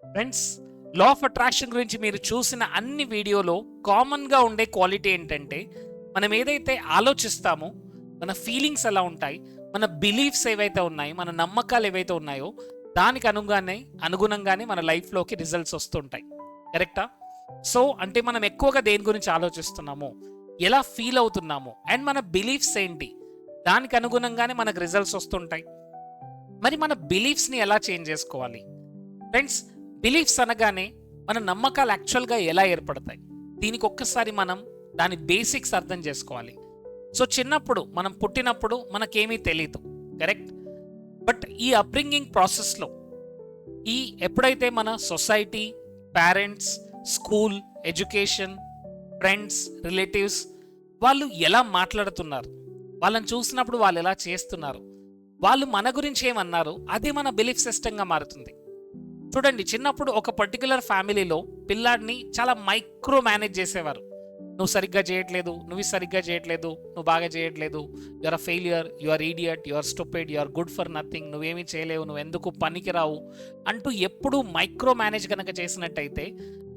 Friends, law of attraction గురించి మీరు చూసిన అన్ని వీడియోలో కామన్గా ఉండే క్వాలిటీ ఏంటంటే, మనం ఏదైతే ఆలోచిస్తామో మన ఫీలింగ్స్ ఎలా ఉంటాయి, మన బిలీఫ్స్ ఏవైతే ఉన్నాయి, మన నమ్మకాలు ఏవైతే ఉన్నాయో దానికి అనుగుణంగానే మన లైఫ్లోకి రిజల్ట్స్ వస్తుంటాయి. కరెక్టా? సో అంటే మనం ఎక్కువగా దేని గురించి ఆలోచిస్తున్నాము, ఎలా ఫీల్ అవుతున్నాము, అండ్ మన బిలీఫ్స్ ఏంటి, దానికి అనుగుణంగానే మనకు రిజల్ట్స్ వస్తుంటాయి. మరి మన బిలీఫ్స్ని ఎలా చేంజ్ చేసుకోవాలి? ఫ్రెండ్స్, బిలీఫ్స్ అనగానే మన నమ్మకాలు యాక్చువల్గా ఎలా ఏర్పడతాయి, దీనికి ఒక్కసారి మనం దాని బేసిక్స్ అర్థం చేసుకోవాలి. సో చిన్నప్పుడు మనం పుట్టినప్పుడు మనకేమీ తెలియదు, కరెక్ట్? బట్ ఈ అప్బ్రింగింగ్ ప్రాసెస్లో ఎప్పుడైతే మన society, parents, school, education, friends, relatives వాళ్ళు ఎలా మాట్లాడుతున్నారు, వాళ్ళని చూసినప్పుడు వాళ్ళు ఎలా చేస్తున్నారు, వాళ్ళు మన గురించి ఏమన్నారు, అదే మన బిలీఫ్ సిస్టంగా మారుతుంది. చూడండి, చిన్నప్పుడు ఒక పర్టికులర్ ఫ్యామిలీలో పిల్లాడిని చాలా మైక్రో మేనేజ్ చేసేవారు. నువ్వు సరిగ్గా చేయట్లేదు, నువ్వు సరిగ్గా చేయట్లేదు, నువ్వు బాగా చేయట్లేదు, you are a failure, you are idiot, you are stupid, you are good for nothing, నువ్వేమీ చేయలేవు, నువ్వు ఎందుకు పనికిరావు అంటూ ఎప్పుడూ మైక్రో మేనేజ్ కనుక చేసినట్టయితే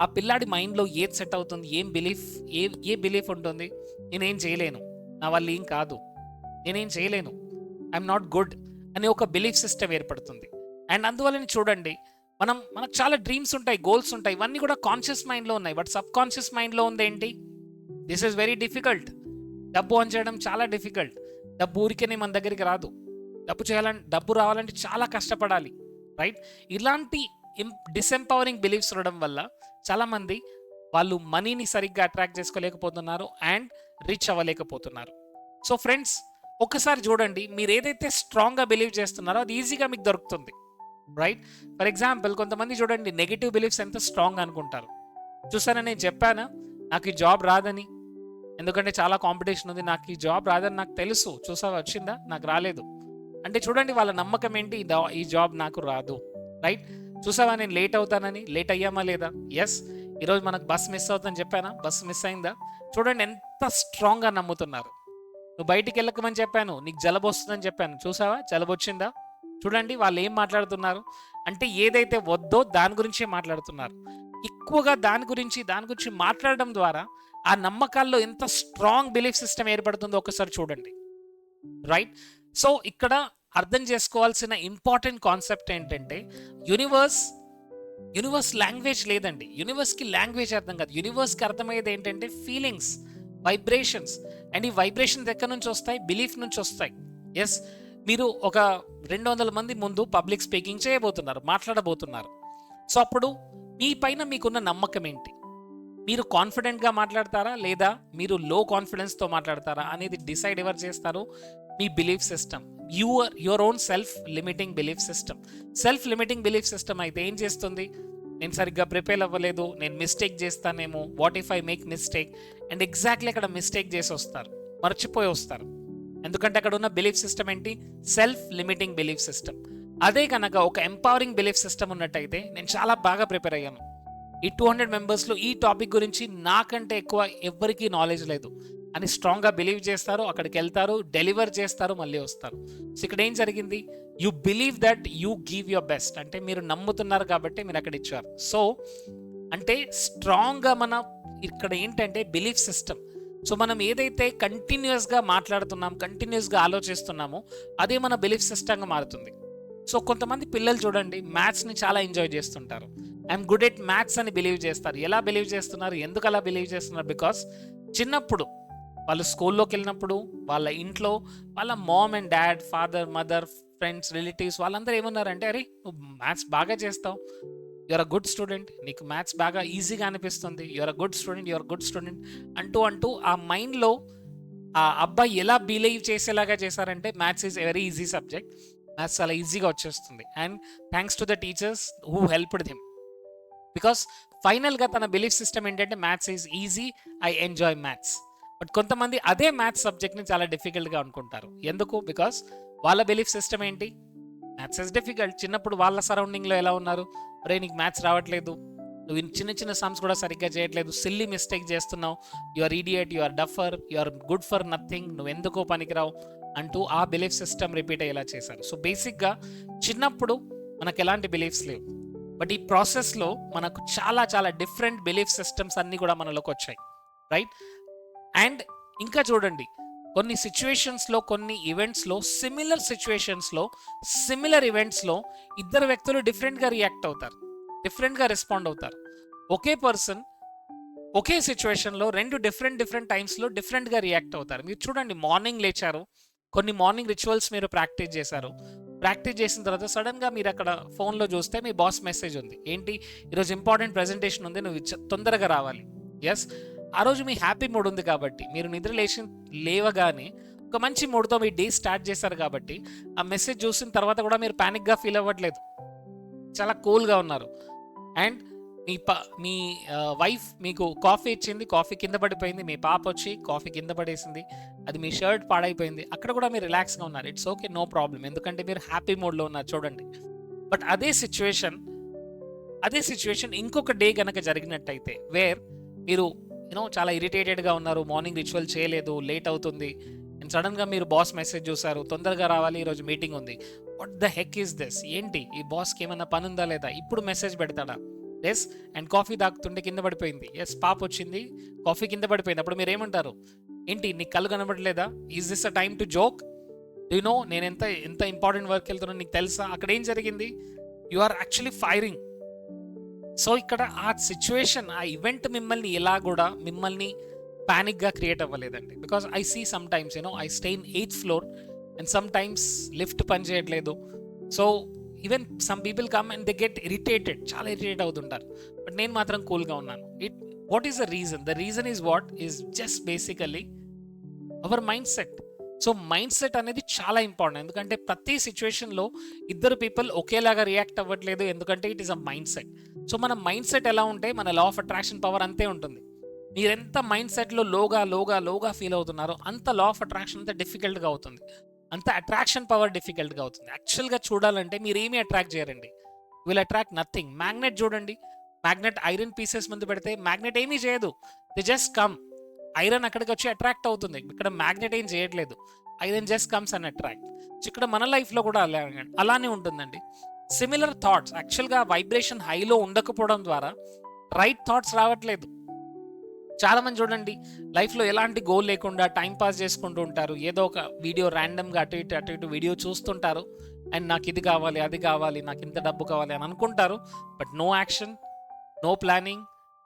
ఆ పిల్లాడి మైండ్లో ఏది సెట్ అవుతుంది, ఏ బిలీఫ్ ఉంటుంది? నేనేం చేయలేను, నా వల్ల ఏం కాదు, నేనేం చేయలేను, ఐఎమ్ నాట్ గుడ్ అనే ఒక బిలీఫ్ సిస్టమ్ ఏర్పడుతుంది. అండ్ అందువల్ల చూడండి, మనకు చాలా డ్రీమ్స్ ఉంటాయి, గోల్స్ ఉంటాయి, ఇవన్నీ కూడా కాన్షియస్ మైండ్లో ఉన్నాయి. బట్ సబ్ కాన్షియస్ మైండ్లో ఉంది ఏంటి? This is very difficult. డబ్బు ఆన్ చేయడం చాలా డిఫికల్ట్. డబ్బు ఊరికేనే మన దగ్గరికి రాదు. డబ్బు రావాలంటే చాలా కష్టపడాలి, రైట్? ఇలాంటి డిసెంపవరింగ్ బిలీఫ్స్ ఉండడం వల్ల చాలామంది వాళ్ళు మనీని సరిగ్గా అట్రాక్ట్ చేసుకోలేకపోతున్నారు అండ్ రీచ్ అవ్వలేకపోతున్నారు. సో ఫ్రెండ్స్, ఒక్కసారి చూడండి, మీరు ఏదైతే స్ట్రాంగ్గా బిలీవ్ చేస్తున్నారో అది ఈజీగా మీకు దొరుకుతుంది, రైట్? ఫర్ ఎగ్జాంపుల్, కొంతమంది చూడండి నెగిటివ్ బిలీఫ్స్ ఎంత స్ట్రాంగ్ అనుకుంటారు. చూసారా, నేను చెప్పానా నాకు ఈ జాబ్ రాదని, ఎందుకంటే చాలా కాంపిటీషన్ ఉంది, నాకు ఈ జాబ్ రాదని నాకు తెలుసు, చూసావా వచ్చిందా, నాకు రాలేదు అంటే చూడండి వాళ్ళ నమ్మకం ఏంటి, ఈ జాబ్ నాకు రాదు, రైట్? చూసావా నేను లేట్ అవుతానని, లేట్ అయ్యామా లేదా? ఎస్. ఈరోజు మనకు బస్ మిస్ అవుతుందని చెప్పానా, బస్ మిస్ అయిందా? చూడండి ఎంత స్ట్రాంగ్గా నమ్ముతున్నారు. నువ్వు బయటికి వెళ్ళకమని చెప్పాను, నీకు జలుబు వస్తుందని చెప్పాను, చూసావా జలుబు వచ్చిందా? చూడండి వాళ్ళు ఏం మాట్లాడుతున్నారు అంటే ఏదైతే వద్దో దాని గురించే మాట్లాడుతున్నారు. ఎక్కువగా దాని గురించి మాట్లాడడం ద్వారా ఆ నమ్మకాల్లో ఎంత స్ట్రాంగ్ బిలీఫ్ సిస్టమ్ ఏర్పడుతుందో ఒకసారి చూడండి, రైట్? సో ఇక్కడ అర్థం చేసుకోవాల్సిన ఇంపార్టెంట్ కాన్సెప్ట్ ఏంటంటే, యూనివర్స్ లాంగ్వేజ్ లేదండి. యూనివర్స్కి లాంగ్వేజ్ అర్థం కాదు. యూనివర్స్కి అర్థమయ్యేది ఏంటంటే ఫీలింగ్స్, వైబ్రేషన్స్. అండ్ ఈ వైబ్రేషన్స్ ఎక్కడి నుంచి వస్తాయి? బిలీఫ్ నుంచి వస్తాయి. ఎస్, మీరు ఒక 200 మంది ముందు పబ్లిక్ స్పీకింగ్ చేయబోతున్నారు, మాట్లాడబోతున్నారు. సో అప్పుడు మీ పైన మీకున్న నమ్మకం ఏంటి? మీరు కాన్ఫిడెంట్గా మాట్లాడతారా లేదా మీరు లో కాన్ఫిడెన్స్తో మాట్లాడతారా అనేది డిసైడ్ ఎవరు చేస్తారు? మీ belief system, your own self limiting belief system. Self limiting belief system అయితే ఏం చేస్తుంది? నేను సరిగ్గా ప్రిపేర్ అవ్వలేదు, నేను మిస్టేక్ చేస్తానేమో, what if I make mistake, and exactly అక్కడ మిస్టేక్ చేసి వస్తారు, మర్చిపోయి వస్తారు. ఎందుకంటే అక్కడ ఉన్న బిలీఫ్ సిస్టమ్ ఏంటి? Self limiting belief system. అదే కనుక ఒక ఎంపవరింగ్ బిలీఫ్ సిస్టమ్ ఉన్నట్టయితే, నేను చాలా బాగా ప్రిపేర్ అయ్యాను, ఈ 200 మెంబర్స్లో ఈ టాపిక్ గురించి నాకంటే ఎక్కువ ఎవ్వరికీ నాలెడ్జ్ లేదు అని స్ట్రాంగ్గా బిలీవ్ చేస్తారు, అక్కడికి వెళ్తారు, డెలివర్ చేస్తారు, మళ్ళీ వస్తారు. సో ఇక్కడ ఏం జరిగింది? You believe that you give your best, అంటే మీరు నమ్ముతున్నారు కాబట్టి మీరు అక్కడ ఇచ్చారు. సో అంటే స్ట్రాంగ్గా ఇక్కడ ఏంటంటే బిలీఫ్ సిస్టమ్. సో మనం ఏదైతే కంటిన్యూస్గా మాట్లాడుతున్నాం, కంటిన్యూస్గా ఆలోచిస్తున్నామో అదే మన బిలీఫ్ సిస్టంగా మారుతుంది. సో కొంతమంది పిల్లలు చూడండి మ్యాథ్స్ని చాలా ఎంజాయ్ చేస్తుంటారు, ఐఎమ్ గుడ్ ఎట్ మ్యాథ్స్ అని బిలీవ్ చేస్తారు. ఎలా బిలీవ్ చేస్తున్నారు, ఎందుకు అలా బిలీవ్ చేస్తున్నారు? బికాస్ చిన్నప్పుడు వాళ్ళు స్కూల్లోకి వెళ్ళినప్పుడు వాళ్ళ ఇంట్లో వాళ్ళ mom and dad, father, mother, friends, relatives వాళ్ళందరూ ఏమన్నారంటే, అరే నువ్వు మ్యాథ్స్ బాగా చేస్తావు, యువర్ అ గుడ్ స్టూడెంట్, నీకు మ్యాథ్స్ బాగా ఈజీగా అనిపిస్తుంది, యువర్ అ గుడ్ స్టూడెంట్ అంటూ ఆ మైండ్లో ఆ అబ్బాయి ఎలా బిలీవ్ చేసేలాగా చేశారంటే, maths is very easy subject, maths చాలా ఈజీగా వచ్చేస్తుంది. And thanks to the teachers who helped him, because ఫైనల్గా తన బిలీఫ్ సిస్టమ్ ఏంటంటే maths is easy, I enjoy maths. But కొంతమంది అదే మ్యాథ్స్ సబ్జెక్ట్ని చాలా డిఫికల్ట్గా అనుకుంటారు. ఎందుకు? బికాస్ వాళ్ళ బిలీఫ్ సిస్టమ్ ఏంటి? Maths is difficult. చిన్నప్పుడు వాళ్ళ సరౌండింగ్లో ఎలా ఉన్నారు? అరే నీకు మ్యాథ్స్ రావట్లేదు, నువ్వు చిన్న సమ్స్ కూడా సరిగ్గా చేయట్లేదు, సిల్లీ మిస్టేక్ చేస్తున్నావు, you are idiot, you are duffer, you are good for nothing, నువ్వు ఎందుకో పనికిరావు అంటూ ఆ బిలీఫ్ సిస్టమ్ రిపీట్ అయ్యేలా చేశారు. సో బేసిక్గా చిన్నప్పుడు మనకు ఎలాంటి బిలీఫ్స్ లేవు, బట్ ఈ ప్రాసెస్లో మనకు చాలా చాలా డిఫరెంట్ బిలీఫ్ సిస్టమ్స్ అన్నీ కూడా మనలోకి వచ్చాయి, రైట్? అండ్ ఇంకా చూడండి, కొన్ని సిచ్యువేషన్స్లో, కొన్ని ఈవెంట్స్లో, సిమిలర్ ఈవెంట్స్లో ఇద్దరు వ్యక్తులు డిఫరెంట్గా రియాక్ట్ అవుతారు, డిఫరెంట్గా రెస్పాండ్ అవుతారు. ఒకే పర్సన్ ఒకే సిచ్యువేషన్లో రెండు డిఫరెంట్ టైమ్స్లో డిఫరెంట్గా రియాక్ట్ అవుతారు. మీరు చూడండి, మార్నింగ్ లేచారు, కొన్ని మార్నింగ్ రిచువల్స్ మీరు ప్రాక్టీస్ చేశారు. ప్రాక్టీస్ చేసిన తర్వాత సడన్గా మీరు అక్కడ ఫోన్లో చూస్తే మీ బాస్ మెసేజ్ ఉంది, ఏంటి, ఈరోజు ఇంపార్టెంట్ ప్రెజెంటేషన్ ఉంది, నువ్వు తొందరగా రావాలి. ఎస్, ఆ రోజు మీ హ్యాపీ మూడ్ ఉంది కాబట్టి, మీరు నిద్ర లేవగానే ఒక మంచి మూడ్తో మీ డే స్టార్ట్ చేశారు కాబట్టి, ఆ మెసేజ్ చూసిన తర్వాత కూడా మీరు ప్యానిక్గా ఫీల్ అవ్వట్లేదు, చాలా కూల్గా ఉన్నారు. అండ్ మీ వైఫ్ మీకు కాఫీ ఇచ్చింది, కాఫీ కింద పడిపోయింది, మీ పాప వచ్చి కాఫీ కింద పడేసింది, అది మీ షర్ట్ పాడైపోయింది, అక్కడ కూడా మీరు రిలాక్స్గా ఉన్నారు. ఇట్స్ ఓకే, నో ప్రాబ్లం, ఎందుకంటే మీరు హ్యాపీ మూడ్లో ఉన్నారు చూడండి. బట్ అదే సిచ్యువేషన్ ఇంకొక డే కనుక జరిగినట్టయితే, వేర్ మీరు చాలా ఇరిటేటెడ్గా ఉన్నారు, మార్నింగ్ రిచువల్ చేయలేదు, లేట్ అవుతుంది, అండ్ సడన్గా మీరు బాస్ మెసేజ్ చూసారు, తొందరగా రావాలి, ఈరోజు మీటింగ్ ఉంది. What the heck is this, ఏంటి, ఈ బాస్కి ఏమైనా పని ఉందా లేదా, ఇప్పుడు మెసేజ్ పెడతాడా? ఎస్, అండ్ కాఫీ తాగుతుంటే కింద పడిపోయింది. ఎస్, పాప వచ్చింది, కాఫీ కింద పడిపోయింది. అప్పుడు మీరు ఏమంటారు, ఏంటి నీకు కళ్ళు కనబడలేదా, is this a time to joke, నేను ఎంత ఇంపార్టెంట్ వర్క్ వెళ్తున్నా నీకు తెలుసా? అక్కడ ఏం జరిగింది, you are actually firing. So ఇక్కడ ఆ సిచ్యువేషన్, ఆ ఈవెంట్ మిమ్మల్ని ప్యానిక్గా క్రియేట్ అవ్వలేదండి. Because I see sometimes I stay in 8th floor and sometimes lift పని చేయట్లేదు. So even some people come and they get irritated, చాలా irritate అవుతుంటారు. బట్ నేను మాత్రం కూల్గా ఉన్నాను. What is the reason? The reason is what is just basically our mindset. So mindset అనేది చాలా ఇంపార్టెంట్, ఎందుకంటే ప్రతి సిచ్యువేషన్లో ఇద్దరు పీపుల్ ఒకేలాగా రియాక్ట్ అవ్వట్లేదు, ఎందుకంటే it is a mind set. So మన మైండ్ సెట్ ఎలా ఉంటే మన లా ఆఫ్ అట్రాక్షన్ పవర్ అంతే ఉంటుంది. మీరెంత మైండ్ సెట్లో లోగా ఫీల్ అవుతున్నారో అంత లా ఆఫ్ అట్రాక్షన్ అంత డిఫికల్ట్గా అవుతుంది, అంత అట్రాక్షన్ పవర్ డిఫికల్ట్గా అవుతుంది. యాక్చువల్గా చూడాలంటే మీరు ఏమీ అట్రాక్ట్ చేయరండి, విల్ అట్రాక్ట్ నథింగ్. మ్యాగ్నెట్ చూడండి, మ్యాగ్నెట్ ఐరన్ పీసెస్ ముందు పెడితే మ్యాగ్నెట్ ఏమీ చేయదు, ది జస్ట్ కమ్. ఐరన్ అక్కడికి వచ్చి అట్రాక్ట్ అవుతుంది, ఇక్కడ మ్యాగ్నెట్ ఏం చేయట్లేదు, iron just comes and attract. ఇక్కడ మన లైఫ్లో కూడా అలానే ఉంటుందండి. సిమిలర్ థాట్స్, యాక్చువల్గా వైబ్రేషన్ హైలో ఉండకపోవడం ద్వారా రైట్ థాట్స్ రావట్లేదు. చాలా మంది చూడండి, లైఫ్లో ఎలాంటి గోల్ లేకుండా టైం పాస్ చేసుకుంటూ ఉంటారు, ఏదో ఒక వీడియో ర్యాండమ్గా అటు ఇటు వీడియో చూస్తుంటారు, అండ్ నాకు ఇది కావాలి, అది కావాలి, నాకు ఇంత డబ్బు కావాలి అని అనుకుంటారు. But no action, no planning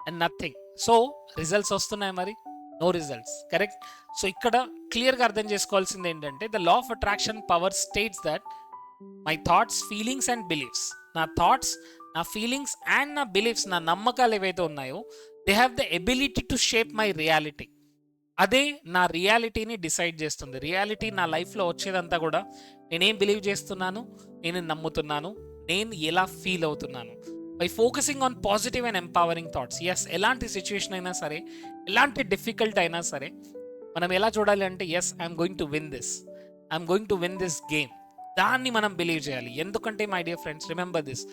and nothing. So results వస్తున్నాయి మరి, నో రిజల్ట్స్, కరెక్ట్? సో ఇక్కడ క్లియర్గా అర్థం చేసుకోవాల్సింది ఏంటంటే, the law of attraction power states that my thoughts, feelings and beliefs, నా థాట్స్, నా ఫీలింగ్స్ అండ్ నా బిలీఫ్స్, నా నమ్మకాలు ఏవైతే ఉన్నాయో, they have the ability to shape my reality. అదే నా రియాలిటీని డిసైడ్ చేస్తుంది. రియాలిటీ, నా లైఫ్లో వచ్చేదంతా కూడా నేనేం బిలీవ్ చేస్తున్నాను, నేను నమ్ముతున్నాను, నేను ఎలా ఫీల్ అవుతున్నాను. By focusing on positive and empowering thoughts. Yes, ఎలాంటి సిచ్యువేషన్ అయినా సరే, ఎలాంటి డిఫికల్ట్ అయినా సరే, మనం ఎలా చూడాలి అంటే, yes, I'm going to win this game. దాన్ని మనం బిలీవ్ చేయాలి. ఎందుకంటే my dear friends, remember this,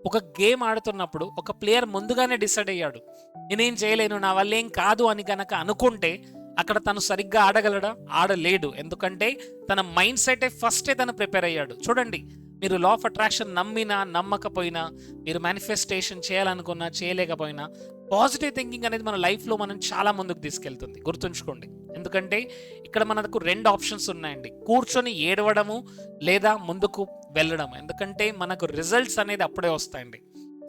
ఒక గేమ్ ఆడుతున్నప్పుడు ఒక ప్లేయర్ ముందుగానే డిసైడ్ అయ్యాడు, నేనేం చేయలేను, నా వల్ల ఏం కాదు అని కనుక అనుకుంటే అక్కడ తను సరిగ్గా ఆడగలడా? ఆడలేడు. ఎందుకంటే తన మైండ్ సెట్ ఫస్టే తను ప్రిపేర్ అయ్యాడు. చూడండి, మీరు లా ఆఫ్ అట్రాక్షన్ నమ్మినా నమ్మకపోయినా, మీరు మేనిఫెస్టేషన్ చేయాలనుకున్నా చేయలేకపోయినా, పాజిటివ్ థింకింగ్ అనేది మన లైఫ్లో మనం చాలా ముందుకు తీసుకెళ్తుంది, గుర్తుంచుకోండి. ఎందుకంటే ఇక్కడ మనకు 2 ఆప్షన్స్ ఉన్నాయండి, కూర్చొని ఏడవడము లేదా ముందుకు వెళ్ళడం. ఎందుకంటే మనకు రిజల్ట్స్ అనేది అప్పుడే వస్తాయండి.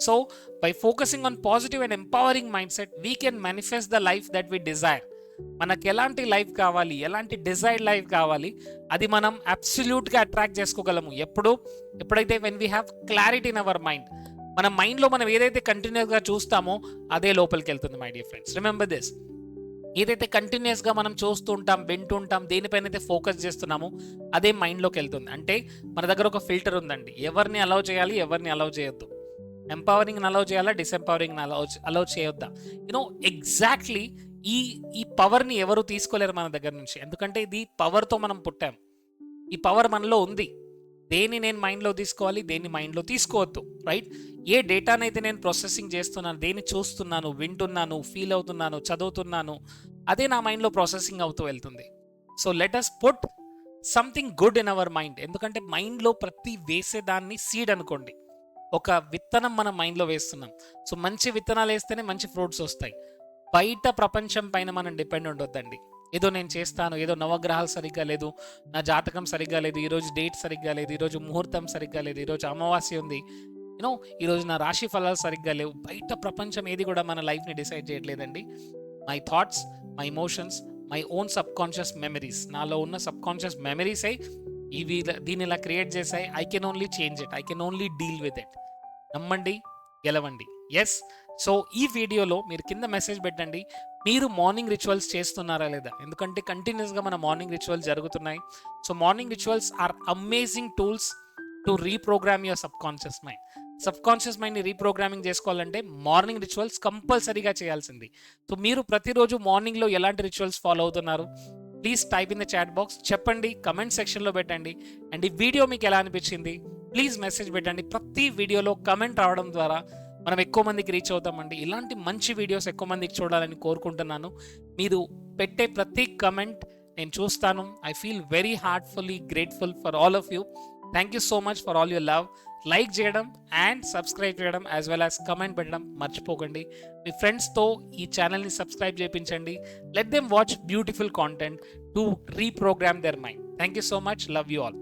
So by focusing on positive and empowering mindset, we can manifest the life that we desire. మనకు ఎలాంటి లైఫ్ కావాలి, ఎలాంటి డిజైర్డ్ లైఫ్ కావాలి, అది మనం అబ్సల్యూట్గా అట్రాక్ట్ చేసుకోగలము. ఎప్పుడైతే when we have clarity in our mind, మన మైండ్లో మనం ఏదైతే కంటిన్యూస్గా చూస్తామో అదే లోపలికి వెళ్తుంది. My dear friends, remember this, ఏదైతే కంటిన్యూస్గా మనం చూస్తూ ఉంటాం, వింటూ ఉంటాం, దేనిపైన అయితే ఫోకస్ చేస్తున్నామో అదే మైండ్లోకి వెళ్తుంది. అంటే మన దగ్గర ఒక ఫిల్టర్ ఉందండి, ఎవరిని అలౌ చేయాలి, ఎవరిని అలౌ చేయొద్దు, ఎంపవరింగ్ని అలౌ చేయాలా, డిసెంపవరింగ్ని అలౌ చేయొద్దా. ఎగ్జాక్ట్లీ ఈ పవర్ని ఎవరు తీసుకోలేరు మన దగ్గర నుంచి. ఎందుకంటే ఇది పవర్తో మనం పుట్టాం, ఈ పవర్ మనలో ఉంది. దేన్ని నేను మైండ్లో తీసుకోవాలి, దేన్ని మైండ్లో తీసుకోవద్దు, రైట్? ఏ డేటానైతే నేను ప్రాసెసింగ్ చేస్తున్నాను, దేన్ని చూస్తున్నాను, వింటున్నాను, ఫీల్ అవుతున్నాను, చదువుతున్నాను, అదే నా మైండ్లో ప్రాసెసింగ్ అవుతూ వెళ్తుంది. So let us put something good in our mind. ఎందుకంటే మైండ్లో ప్రతి వేసేదాన్ని సీడ్ అనుకోండి. ఒక విత్తనం మన మైండ్లో వేస్తున్నాం. సో మంచి విత్తనాలు వేస్తేనే మంచి ఫ్రూట్స్ వస్తాయి. బయట ప్రపంచం పైన మనం డిపెండ్ ఉండొద్దండి. ఏదో నేను చేస్తాను, ఏదో నవగ్రహాలు సరిగ్గా లేదు, నా జాతకం సరిగ్గా లేదు, ఈరోజు డేట్ సరిగ్గా లేదు, ఈరోజు ముహూర్తం సరిగ్గా లేదు, ఈరోజు అమావాస్య ఉంది, ఈరోజు నా రాశి ఫలాలు సరిగ్గా లేవు. బయట ప్రపంచం ఏది కూడా మన లైఫ్ని డిసైడ్ చేయట్లేదండి. My thoughts, my emotions, my own sub conscious memories, నాలో ఉన్న సబ్ కాన్షియస్ మెమరీసే దీన్ని ఇలా క్రియేట్ చేశాయి. I can only change it, I can only deal with it. నమ్మండి, గెలవండి. ఎస్. సో ఈ వీడియోలో మీరు కింద మెసేజ్ పెట్టండి, మీరు మార్నింగ్ రిచువల్స్ చేస్తున్నారా లేదా? ఎందుకంటే కంటిన్యూస్గా మన మార్నింగ్ రిచువల్స్ జరుగుతున్నాయి. So morning rituals are amazing tools to reprogram your subconscious mind. Subconscious మైండ్ని రీప్రోగ్రామింగ్ చేసుకోవాలంటే మార్నింగ్ రిచువల్స్ కంపల్సరీగా చేయాల్సింది. సో మీరు ప్రతిరోజు మార్నింగ్లో ఎలాంటి రిచువల్స్ ఫాలో అవుతున్నారు? Please type in the chat box, చెప్పండి, కమెంట్ సెక్షన్లో పెట్టండి. అండ్ ఈ వీడియో మీకు ఎలా అనిపించింది ప్లీజ్ మెసేజ్ పెట్టండి. ప్రతి వీడియోలో కమెంట్ రావడం ద్వారా మనం ఎక్కువ మందికి రీచ్ అవుతామండి. ఇలాంటి మంచి వీడియోస్ ఎక్కువ మందికి చూడాలని కోరుకుంటున్నాను. మీరు పెట్టే ప్రతి కమెంట్ నేను చూస్తాను. I feel very heartfully grateful for all of you. Thank you so much for all your love. Like చేయడం అండ్ సబ్స్క్రైబ్ చేయడం యాజ్ వెల్ యాజ్ కమెంట్ పెట్టడం మర్చిపోకండి. మీ ఫ్రెండ్స్తో ఈ ఛానల్ని సబ్స్క్రైబ్ చేయించండి. Let them watch beautiful content to reprogram their mind. Thank you so much. Love you all.